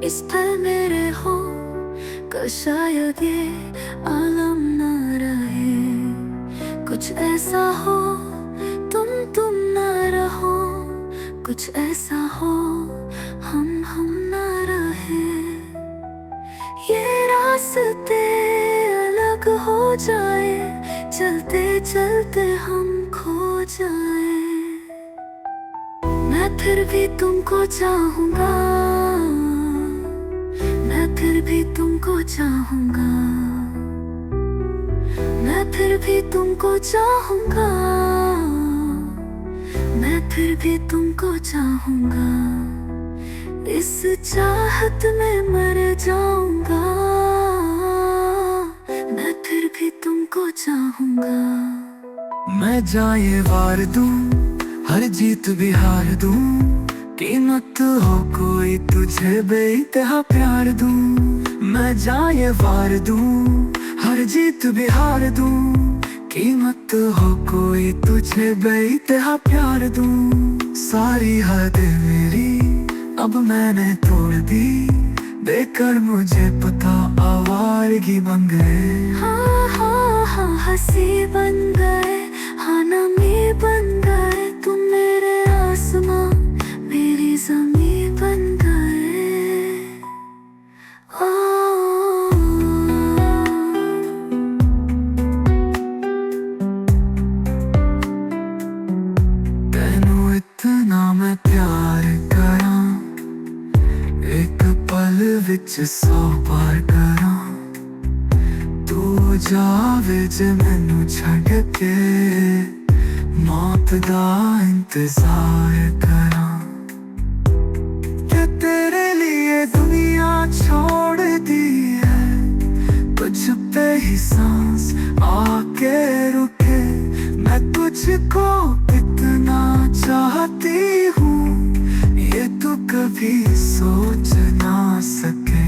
इस पल मेरे हो, कल शायद ये आलम न रहे। कुछ ऐसा हो तुम न रहो, कुछ ऐसा हो हम न रहे। ये रास्ते अलग हो जाए, चलते चलते हम खो जाए। मैं फिर भी तुमको चाहूंगा, मैं फिर भी तुमको चाहूंगा, मैं फिर भी तुमको चाहूंगा, मैं फिर भी तुमको चाहूंगा। इस चाहत में मर जाऊंगा, मैं फिर भी तुमको चाहूंगा। मैं जाए वार दूं, हर जीत भी हार दूं, कीमत हो कोई तुझे बेइंतहा प्यार दूं। मैं जाए वार दूं, हर जीत भी हार दूं, कीमत हो कोई तुझे बेइंतहा प्यार दूं। सारी हद मेरी अब मैंने तोड़ दी, देकर मुझे पता आवारगी बन गए। हाँ हंसी बन गए, हाँ नमी बन गए। तुम मेरे आसमां मेरी ज़मीं बन गए। ओ तेनू इतना मैं प्यार करा, एक पल विच 100 बार करा। तू जावे जे मैनू छड़ के, मौत दा इंतजार करा। क्या तेरे लिए दुनिया छोड़ दी है, तुझ पे ही सांस आके रुके। मैं तुझको कितना चाहती हूँ, ये तू कभी सोच ना सके।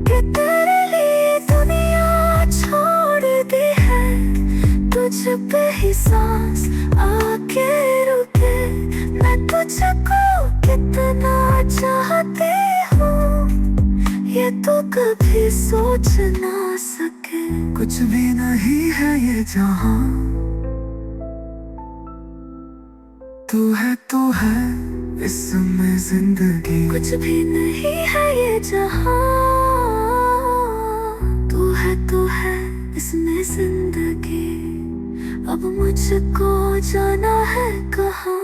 कि तेरे लिए दुनिया छोड़ दी है, तुझ पे ही सांस आके रुके। मैं तुझको कितना चाहती हूँ, ये तू कभी सोच ना सके। कुछ भी नहीं है ये जहां, तू है इसमें जिंदगी। कुछ भी नहीं है ये जहां, तू है इसमें जिंदगी। अब मुझको जाना है कहाँ,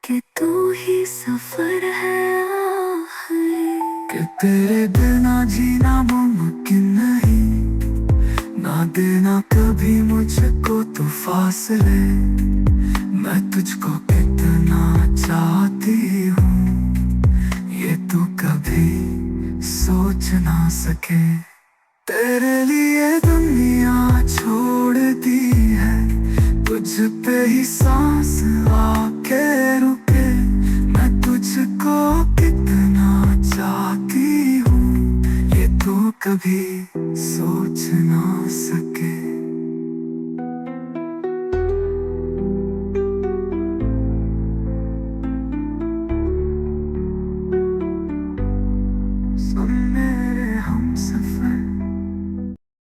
कि तू ही सफर है आखिरी। कि तेरे बिना जीना मुमकिन नहीं, ना देना कभी मुझको तू फासले। मैं तुझको कितना चाहती हूँ, ये तू कभी सोच ना सके। तेरे लिए दुनिया छोड़ दी है, तुझ पे ही सांस आके रुके। मैं तुझको कितना चाहती हूँ, ये तू कभी सोच ना सके।